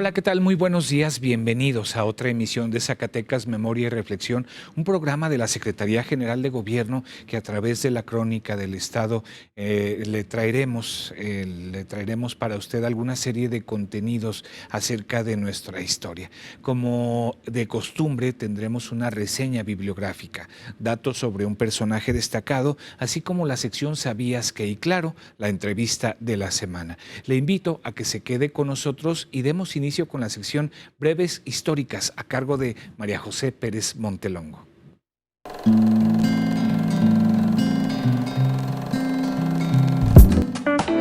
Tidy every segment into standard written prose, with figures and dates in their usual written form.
Hola, ¿qué tal? Muy buenos días. Bienvenidos a otra emisión de Zacatecas Memoria y Reflexión, un programa de la Secretaría General de Gobierno que a través de la Crónica del Estado le traeremos para usted alguna serie de contenidos acerca de nuestra historia. Como de costumbre, tendremos una reseña bibliográfica, datos sobre un personaje destacado, así como la sección ¿Sabías que? Y claro, la entrevista de la semana. Le invito a que se quede con nosotros y demos inicio con la sección Breves Históricas a cargo de María José Pérez Montelongo.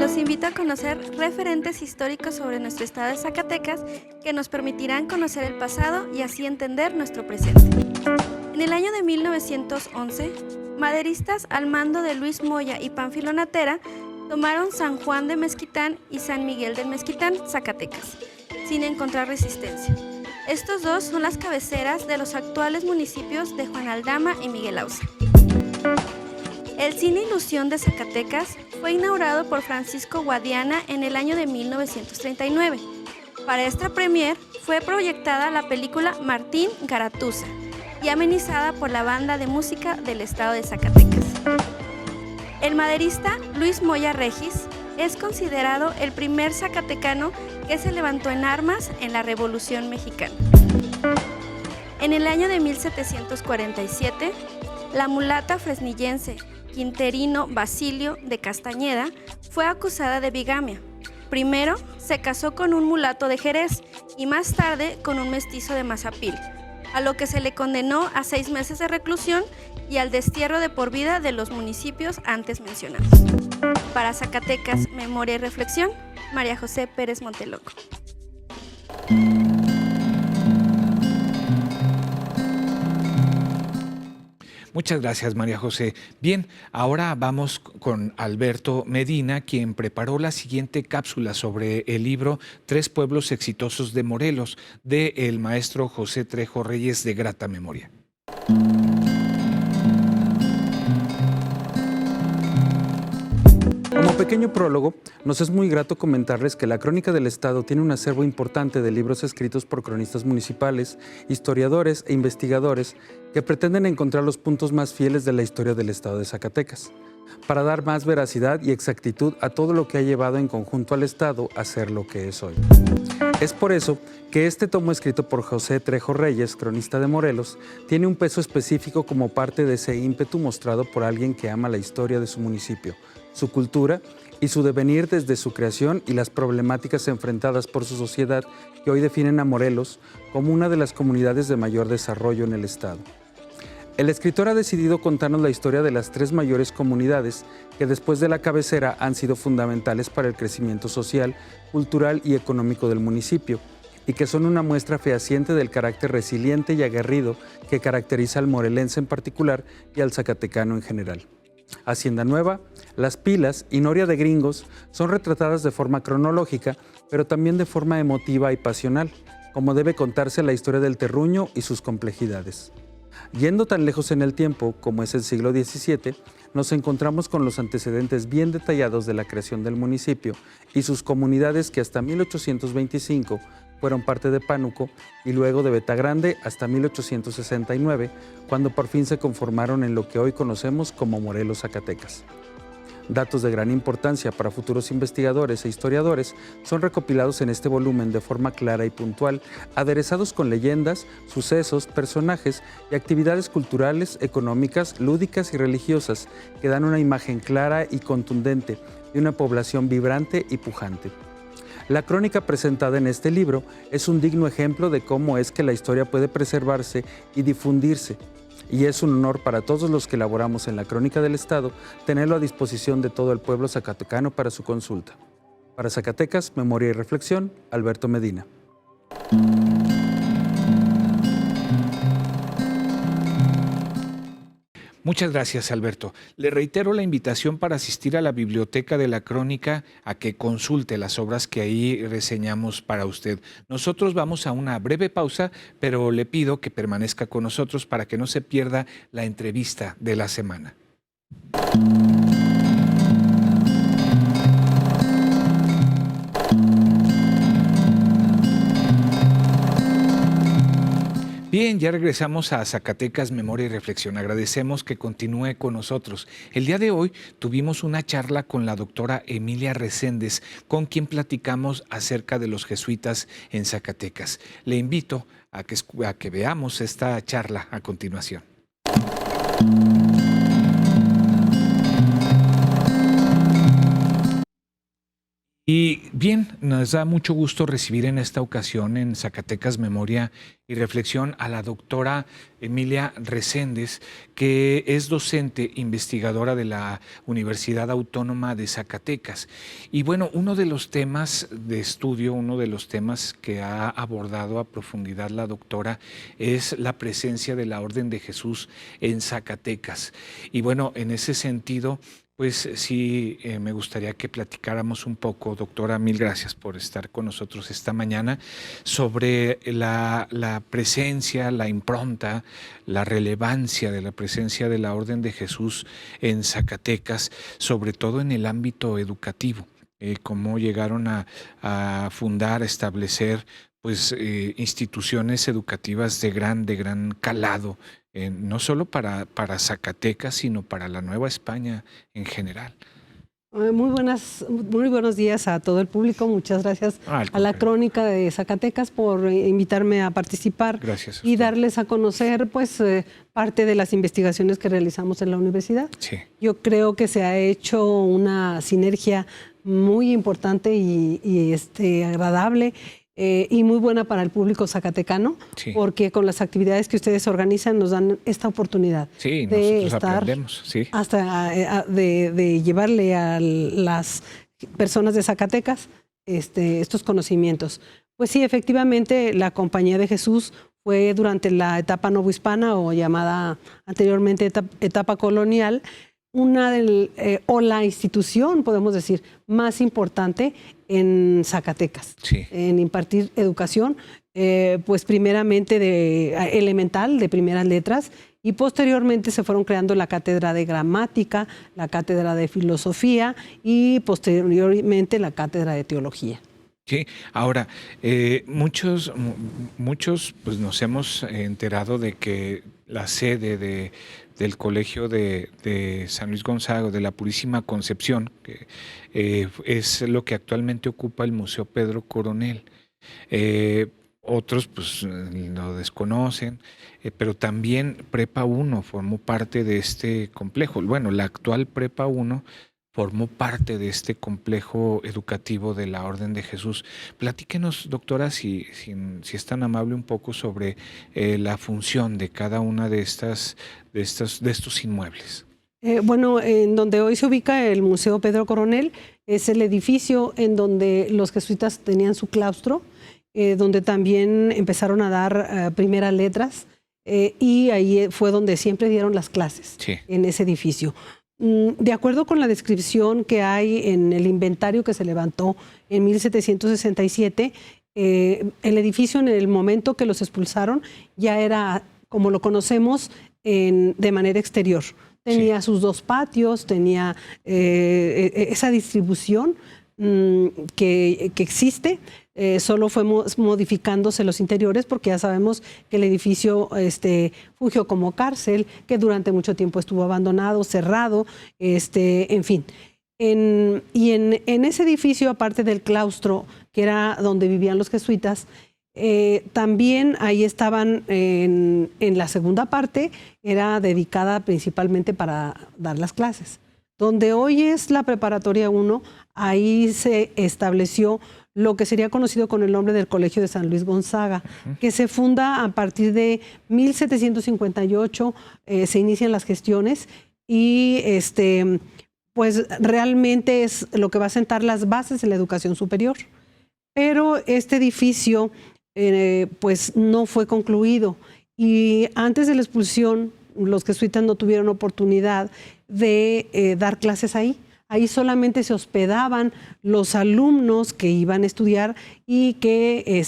Los invito a conocer referentes históricos sobre nuestro estado de Zacatecas que nos permitirán conocer el pasado y así entender nuestro presente. En el año de 1911, maderistas al mando de Luis Moya y Pánfilo Natera tomaron San Juan de Mezquitán y San Miguel del Mezquitán, Zacatecas, sin encontrar resistencia. Estos dos son las cabeceras de los actuales municipios de Juan Aldama y Miguel Auza. El Cine Ilusión de Zacatecas fue inaugurado por Francisco Guadiana en el año de 1939. Para esta premier fue proyectada la película Martín Garatuza y amenizada por la banda de música del estado de Zacatecas. El maderista Luis Moya Regis es considerado el primer zacatecano que se levantó en armas en la Revolución Mexicana. En el año de 1747, la mulata fresnillense Quinterino Basilio de Castañeda fue acusada de bigamia. Primero se casó con un mulato de Jerez y más tarde con un mestizo de Mazapil, a lo que se le condenó a 6 meses de reclusión y al destierro de por vida de los municipios antes mencionados. Para Zacatecas, Memoria y Reflexión, María José Pérez Montelongo. Muchas gracias, María José. Bien, ahora vamos con Alberto Medina, quien preparó la siguiente cápsula sobre el libro Tres pueblos exitosos de Morelos, del maestro José Trejo Reyes, de grata memoria. Como pequeño prólogo, nos es muy grato comentarles que la Crónica del Estado tiene un acervo importante de libros escritos por cronistas municipales, historiadores e investigadores que pretenden encontrar los puntos más fieles de la historia del Estado de Zacatecas, para dar más veracidad y exactitud a todo lo que ha llevado en conjunto al Estado a ser lo que es hoy. Es por eso que este tomo escrito por José Trejo Reyes, cronista de Morelos, tiene un peso específico como parte de ese ímpetu mostrado por alguien que ama la historia de su municipio, su cultura y su devenir desde su creación y las problemáticas enfrentadas por su sociedad que hoy definen a Morelos como una de las comunidades de mayor desarrollo en el Estado. El escritor ha decidido contarnos la historia de las 3 mayores comunidades que después de la cabecera han sido fundamentales para el crecimiento social, cultural y económico del municipio y que son una muestra fehaciente del carácter resiliente y aguerrido que caracteriza al morelense en particular y al zacatecano en general. Hacienda Nueva, Las Pilas y Noria de Gringos son retratadas de forma cronológica, pero también de forma emotiva y pasional, como debe contarse la historia del terruño y sus complejidades. Yendo tan lejos en el tiempo como es el siglo XVII, nos encontramos con los antecedentes bien detallados de la creación del municipio y sus comunidades que hasta 1825 fueron parte de Pánuco y luego de Betagrande hasta 1869, cuando por fin se conformaron en lo que hoy conocemos como Morelos, Zacatecas. Datos de gran importancia para futuros investigadores e historiadores son recopilados en este volumen de forma clara y puntual, aderezados con leyendas, sucesos, personajes y actividades culturales, económicas, lúdicas y religiosas que dan una imagen clara y contundente de una población vibrante y pujante. La crónica presentada en este libro es un digno ejemplo de cómo es que la historia puede preservarse y difundirse, y es un honor para todos los que elaboramos en la Crónica del Estado tenerlo a disposición de todo el pueblo zacatecano para su consulta. Para Zacatecas, Memoria y Reflexión, Alberto Medina. Muchas gracias, Alberto. Le reitero la invitación para asistir a la biblioteca de la Crónica a que consulte las obras que ahí reseñamos para usted. Nosotros vamos a una breve pausa, pero le pido que permanezca con nosotros para que no se pierda la entrevista de la semana. Bien, ya regresamos a Zacatecas Memoria y Reflexión. Agradecemos que continúe con nosotros. El día de hoy tuvimos una charla con la doctora Emilia Reséndez, con quien platicamos acerca de los jesuitas en Zacatecas. Le invito a que veamos esta charla a continuación. Y bien, nos da mucho gusto recibir en esta ocasión en Zacatecas Memoria y Reflexión a la doctora Emilia Reséndez, que es docente investigadora de la Universidad Autónoma de Zacatecas. Y bueno, uno de los temas de estudio, uno de los temas que ha abordado a profundidad la doctora es la presencia de la Orden de Jesús en Zacatecas. Y bueno, en ese sentido, pues sí, me gustaría que platicáramos un poco, doctora, mil gracias por estar con nosotros esta mañana, sobre la presencia, la impronta, la relevancia de la presencia de la Orden de Jesús en Zacatecas, sobre todo en el ámbito educativo, cómo llegaron a fundar, a establecer pues, instituciones educativas de gran calado, no solo para Zacatecas, sino para la Nueva España en general. Muy buenos días a todo el público. Muchas gracias a la Crónica de Zacatecas por invitarme a participar. Gracias y darles a conocer pues parte de las investigaciones que realizamos en la universidad. Sí. Yo creo que se ha hecho una sinergia muy importante y agradable. Y muy buena para el público zacatecano, sí, porque con las actividades que ustedes organizan nos dan esta oportunidad, sí, de estar aprendemos, sí, hasta de llevarle a las personas de Zacatecas estos conocimientos. Pues sí, efectivamente, la Compañía de Jesús fue durante la etapa novohispana, o llamada anteriormente etapa colonial, o la institución, podemos decir, más importante en Zacatecas, sí, en impartir educación, pues primeramente elemental, de primeras letras, y posteriormente se fueron creando la cátedra de gramática, la cátedra de filosofía y posteriormente la cátedra de teología. Sí, ahora, muchos pues nos hemos enterado de que la sede del Colegio de San Luis Gonzaga, de la Purísima Concepción, que es lo que actualmente ocupa el Museo Pedro Coronel. Otros pues lo desconocen, pero también Prepa 1 formó parte de este complejo. Bueno, la actual Prepa 1 formó parte de este complejo educativo de la Orden de Jesús. Platíquenos, doctora, si es tan amable, un poco sobre la función de cada una de estos inmuebles. Bueno, en donde hoy se ubica el Museo Pedro Coronel, es el edificio en donde los jesuitas tenían su claustro, donde también empezaron a dar primeras letras, y ahí fue donde siempre dieron las clases, sí, en ese edificio. De acuerdo con la descripción que hay en el inventario que se levantó en 1767, el edificio, en el momento que los expulsaron, ya era como lo conocemos de manera exterior. Tenía, sí, sus dos patios, tenía esa distribución que existe. Solo fue modificándose los interiores, porque ya sabemos que el edificio fungió como cárcel, que durante mucho tiempo estuvo abandonado, cerrado, en fin. Y en ese edificio, aparte del claustro, que era donde vivían los jesuitas, también ahí estaban en la segunda parte, era dedicada principalmente para dar las clases. Donde hoy es la Preparatoria 1, ahí se estableció lo que sería conocido con el nombre del Colegio de San Luis Gonzaga, que se funda a partir de 1758, se inician las gestiones y pues realmente es lo que va a sentar las bases de la educación superior. Pero este edificio pues no fue concluido, y antes de la expulsión los jesuitas no tuvieron oportunidad de dar clases ahí. Ahí solamente se hospedaban los alumnos que iban a estudiar y que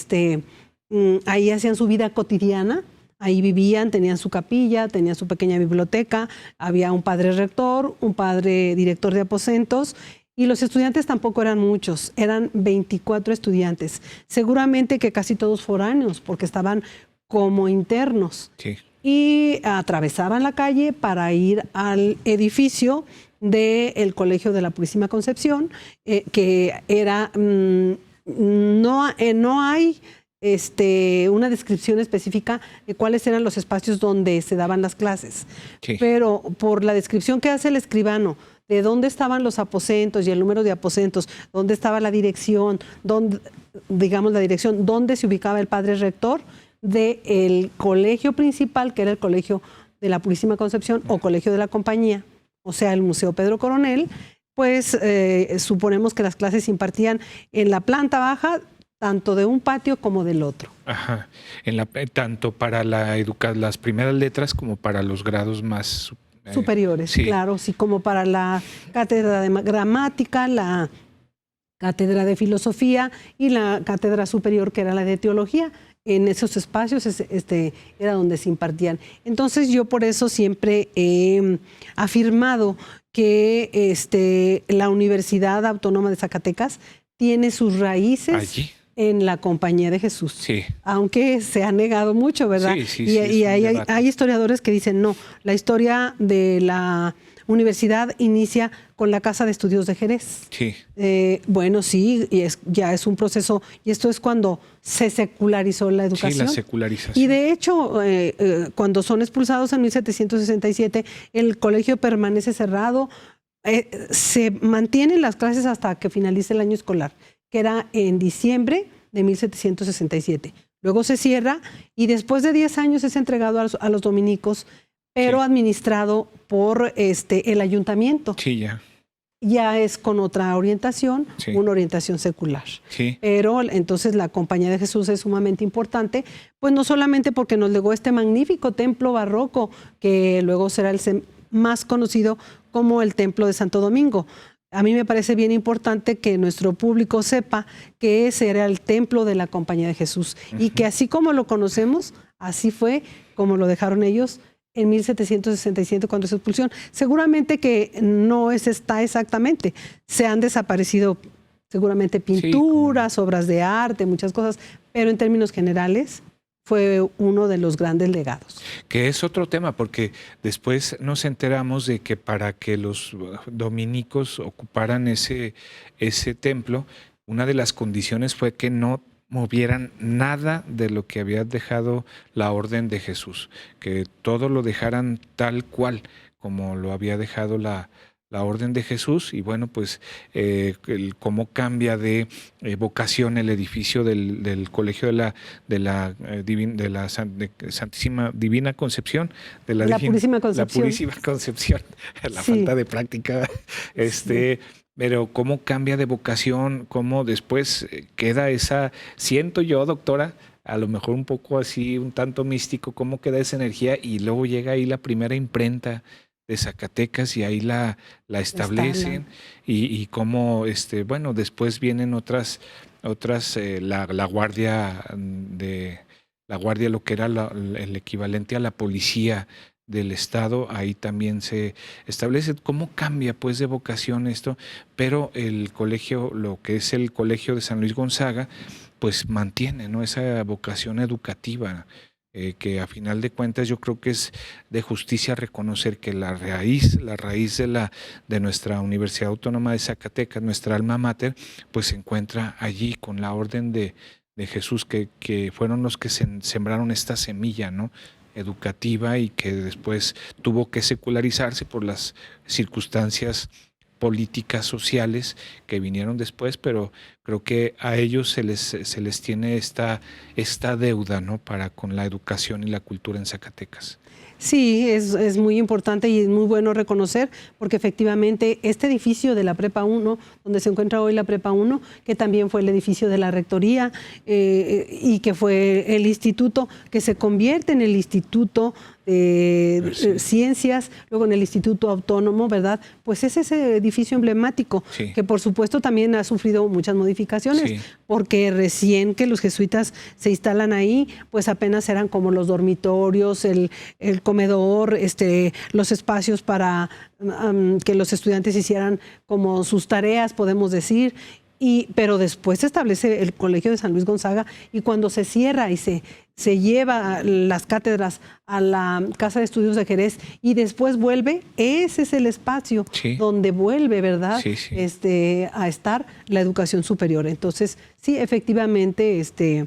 ahí hacían su vida cotidiana. Ahí vivían, tenían su capilla, tenían su pequeña biblioteca, había un padre rector, un padre director de aposentos, y los estudiantes tampoco eran muchos, eran 24 estudiantes. Seguramente que casi todos foráneos, porque estaban como internos. Sí. Y atravesaban la calle para ir al edificio del Colegio de la Purísima Concepción, que era, no hay una descripción específica de cuáles eran los espacios donde se daban las clases. Sí. Pero por la descripción que hace el escribano, de dónde estaban los aposentos y el número de aposentos, dónde estaba la dirección, dónde se ubicaba el padre rector del colegio principal, que era el Colegio de la Purísima Concepción o Colegio de la Compañía, o sea, el Museo Pedro Coronel, pues suponemos que las clases se impartían en la planta baja, tanto de un patio como del otro. Ajá. Tanto para las primeras letras como para los grados más superiores, sí. Claro, sí, como para la cátedra de gramática, la cátedra de filosofía y la cátedra superior, que era la de teología. En esos espacios era donde se impartían. Entonces yo por eso siempre he afirmado que la Universidad Autónoma de Zacatecas tiene sus raíces allí, en la Compañía de Jesús. Sí. Aunque se ha negado mucho, ¿verdad? Sí, y hay historiadores que dicen, no, la historia de la universidad inicia con la Casa de Estudios de Jerez. Sí. Bueno, sí, y ya es un proceso, y esto es cuando se secularizó la educación. Sí, la secularización. Y de hecho, cuando son expulsados en 1767, el colegio permanece cerrado, se mantienen las clases hasta que finalice el año escolar, que era en diciembre de 1767. Luego se cierra y después de 10 años es entregado a los dominicos, pero sí, administrado por el ayuntamiento. Sí, ya. Ya es con otra orientación, sí, una orientación secular. Sí. Pero entonces la Compañía de Jesús es sumamente importante, pues no solamente porque nos legó este magnífico templo barroco, que luego será el más conocido como el Templo de Santo Domingo. A mí me parece bien importante que nuestro público sepa que ese era el templo de la Compañía de Jesús, y que así como lo conocemos, así fue como lo dejaron ellos en 1767 cuando se expulsión. Seguramente que no está exactamente. Se han desaparecido seguramente pinturas, sí, obras de arte, muchas cosas, pero en términos generales fue uno de los grandes legados. Que es otro tema, porque después nos enteramos de que para que los dominicos ocuparan ese templo, una de las condiciones fue que no movieran nada de lo que había dejado la Orden de Jesús, que todo lo dejaran tal cual como lo había dejado la Orden de Jesús. Y bueno, pues cómo cambia de vocación el edificio del Colegio de la Santísima Divina Concepción, de la Purísima Concepción. La Purísima Concepción, la sí, falta de práctica, sí. Pero cómo cambia de vocación, cómo después queda esa, siento yo, doctora, a lo mejor un poco así, un tanto místico, cómo queda esa energía, y luego llega ahí la primera imprenta de Zacatecas y ahí la establecen, y cómo, bueno, después vienen otras la guardia, lo que era el equivalente a la policía del Estado, ahí también se establece cómo cambia pues de vocación esto, pero el colegio, lo que es el Colegio de San Luis Gonzaga, pues mantiene, ¿no?, esa vocación educativa, que a final de cuentas yo creo que es de justicia reconocer que la raíz de nuestra Universidad Autónoma de Zacatecas, nuestra alma mater, pues se encuentra allí con la Orden de Jesús, que fueron los que sembraron esta semilla, ¿no?, educativa, y que después tuvo que secularizarse por las circunstancias políticas, sociales que vinieron después, pero creo que a ellos se les tiene esta deuda, ¿no?, para con la educación y la cultura en Zacatecas. Sí, es muy importante y es muy bueno reconocer, porque efectivamente este edificio de la Prepa 1, donde se encuentra hoy la Prepa 1, que también fue el edificio de la Rectoría y que fue el instituto, que se convierte en el Instituto de Ciencias, luego en el Instituto Autónomo, ¿verdad? Pues es ese edificio emblemático, sí, que por supuesto también ha sufrido muchas modificaciones, sí, porque recién que los jesuitas se instalan ahí, pues apenas eran como los dormitorios, el comedor, los espacios para que los estudiantes hicieran como sus tareas, podemos decir. Pero después se establece el Colegio de San Luis Gonzaga, y cuando se cierra y se lleva las cátedras a la Casa de Estudios de Jerez y después vuelve, ese es el espacio donde vuelve, ¿verdad? A estar la educación superior. Entonces, sí, efectivamente, ese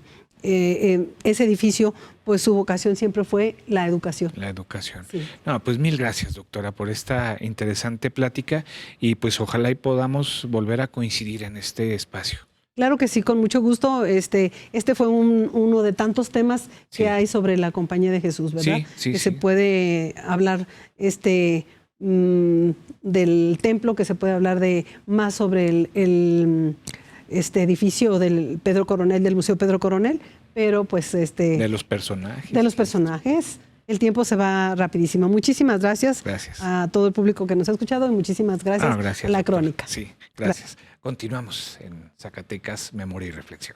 edificio, pues su vocación siempre fue la educación. La educación. Sí. No, pues mil gracias, doctora, por esta interesante plática, y pues ojalá y podamos volver a coincidir en este espacio. Claro que sí, con mucho gusto. Este fue uno de tantos temas que hay sobre la Compañía de Jesús, ¿verdad? Que se puede hablar del templo, que se puede hablar más sobre este edificio del Pedro Coronel, del Museo Pedro Coronel, pero pues de los personajes. De los personajes. El tiempo se va rapidísimo. Muchísimas gracias a todo el público que nos ha escuchado, y muchísimas gracias a la crónica. Sí, gracias. Continuamos en Zacatecas, Memoria y Reflexión.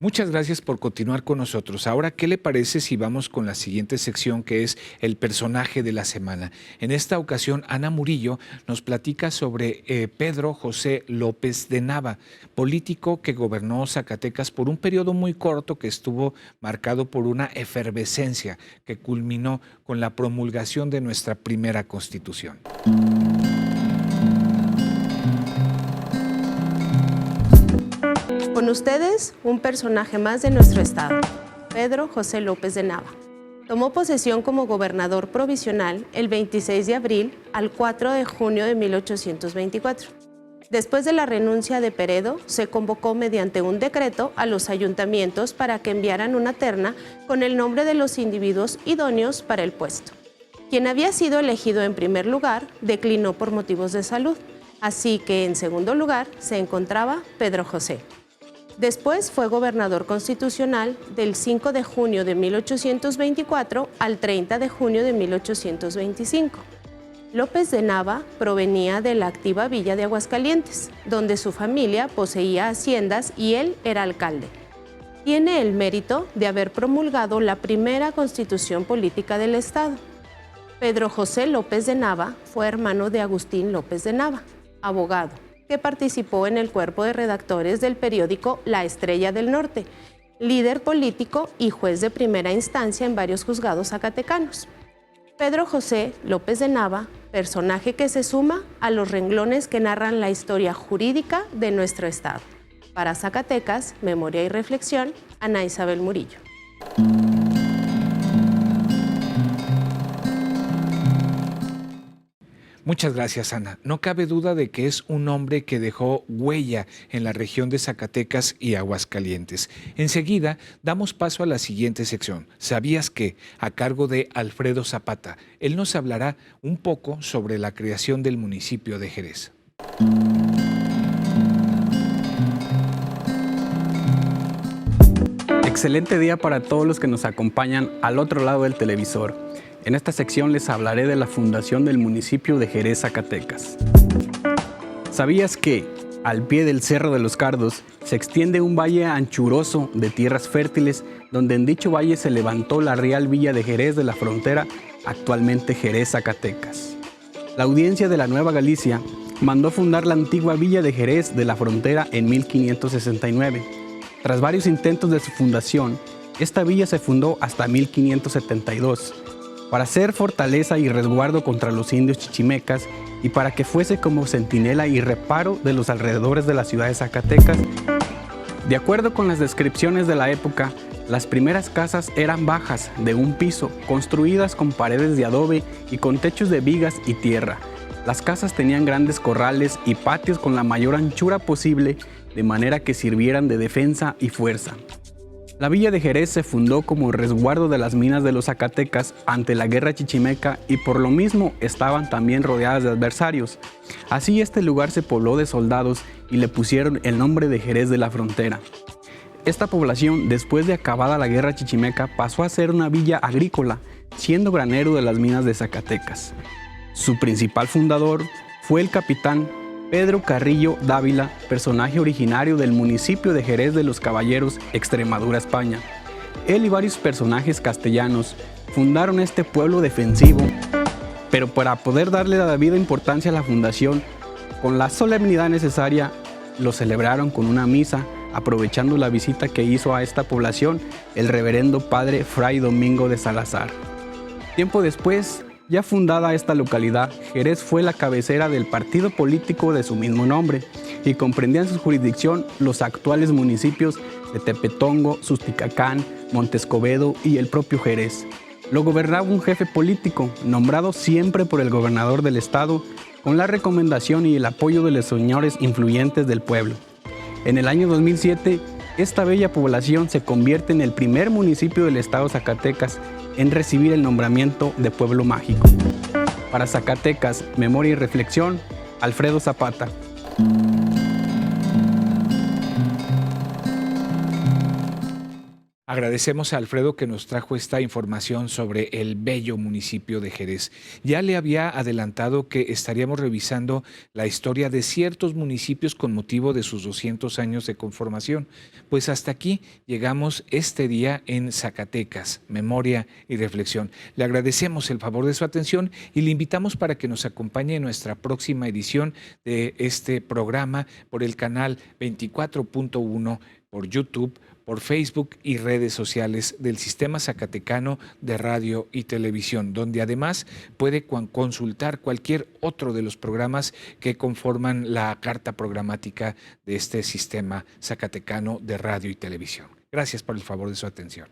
Muchas gracias por continuar con nosotros. Ahora, ¿qué le parece si vamos con la siguiente sección, que es el personaje de la semana? En esta ocasión, Ana Murillo nos platica sobre Pedro José López de Nava, político que gobernó Zacatecas por un periodo muy corto que estuvo marcado por una efervescencia que culminó con la promulgación de nuestra primera Constitución. Con ustedes, un personaje más de nuestro estado, Pedro José López de Nava. Tomó posesión como gobernador provisional el 26 de abril al 4 de junio de 1824. Después de la renuncia de Peredo, se convocó mediante un decreto a los ayuntamientos para que enviaran una terna con el nombre de los individuos idóneos para el puesto. Quien había sido elegido en primer lugar declinó por motivos de salud, así que en segundo lugar se encontraba Pedro José. Después fue gobernador constitucional del 5 de junio de 1824 al 30 de junio de 1825. López de Nava provenía de la activa villa de Aguascalientes, donde su familia poseía haciendas y él era alcalde. Tiene el mérito de haber promulgado la primera constitución política del Estado. Pedro José López de Nava fue hermano de Agustín López de Nava, abogado, que participó en el cuerpo de redactores del periódico La Estrella del Norte, líder político y juez de primera instancia en varios juzgados zacatecanos. Pedro José López de Nava, personaje que se suma a los renglones que narran la historia jurídica de nuestro estado. Para Zacatecas, Memoria y Reflexión, Ana Isabel Murillo. Muchas gracias, Ana. No cabe duda de que es un hombre que dejó huella en la región de Zacatecas y Aguascalientes. Enseguida, damos paso a la siguiente sección. ¿Sabías qué? A cargo de Alfredo Zapata. Él nos hablará un poco sobre la creación del municipio de Jerez. Excelente día para todos los que nos acompañan al otro lado del televisor. En esta sección les hablaré de la fundación del municipio de Jerez, Zacatecas. ¿Sabías que, al pie del Cerro de los Cardos, se extiende un valle anchuroso de tierras fértiles, donde en dicho valle se levantó la Real Villa de Jerez de la Frontera, actualmente Jerez, Zacatecas? La audiencia de la Nueva Galicia mandó fundar la antigua Villa de Jerez de la Frontera en 1569. Tras varios intentos de su fundación, esta villa se fundó hasta 1572. Para ser fortaleza y resguardo contra los indios chichimecas y para que fuese como centinela y reparo de los alrededores de la ciudad de Zacatecas. De acuerdo con las descripciones de la época, las primeras casas eran bajas, de un piso, construidas con paredes de adobe y con techos de vigas y tierra. Las casas tenían grandes corrales y patios con la mayor anchura posible, de manera que sirvieran de defensa y fuerza. La Villa de Jerez se fundó como resguardo de las minas de los Zacatecas ante la guerra chichimeca y por lo mismo estaban también rodeadas de adversarios. Así este lugar se pobló de soldados y le pusieron el nombre de Jerez de la Frontera. Esta población, después de acabada la guerra chichimeca, pasó a ser una villa agrícola, siendo granero de las minas de Zacatecas. Su principal fundador fue el capitán Pedro Carrillo Dávila, personaje originario del municipio de Jerez de los Caballeros, Extremadura, España. Él y varios personajes castellanos fundaron este pueblo defensivo, Pero para poder darle la debida importancia a la fundación, con la solemnidad necesaria, lo celebraron con una misa, aprovechando la visita que hizo a esta población el reverendo padre Fray Domingo de Salazar. Tiempo después, ya fundada esta localidad, Jerez fue la cabecera del partido político de su mismo nombre y comprendía en su jurisdicción los actuales municipios de Tepetongo, Susticacán, Montescobedo y el propio Jerez. Lo gobernaba un jefe político, nombrado siempre por el gobernador del estado, con la recomendación y el apoyo de los señores influyentes del pueblo. En el año 2007, esta bella población se convierte en el primer municipio del estado de Zacatecas en recibir el nombramiento de pueblo mágico. Para Zacatecas, Memoria y Reflexión, Alfredo Zapata. Agradecemos a Alfredo que nos trajo esta información sobre el bello municipio de Jerez. Ya le había adelantado que estaríamos revisando la historia de ciertos municipios con motivo de sus 200 años de conformación. Pues hasta aquí llegamos este día en Zacatecas, Memoria y Reflexión. Le agradecemos el favor de su atención y le invitamos para que nos acompañe en nuestra próxima edición de este programa por el canal 24.1, por YouTube, por Facebook y redes sociales del Sistema Zacatecano de Radio y Televisión, donde además puede consultar cualquier otro de los programas que conforman la carta programática de este Sistema Zacatecano de Radio y Televisión. Gracias por el favor de su atención.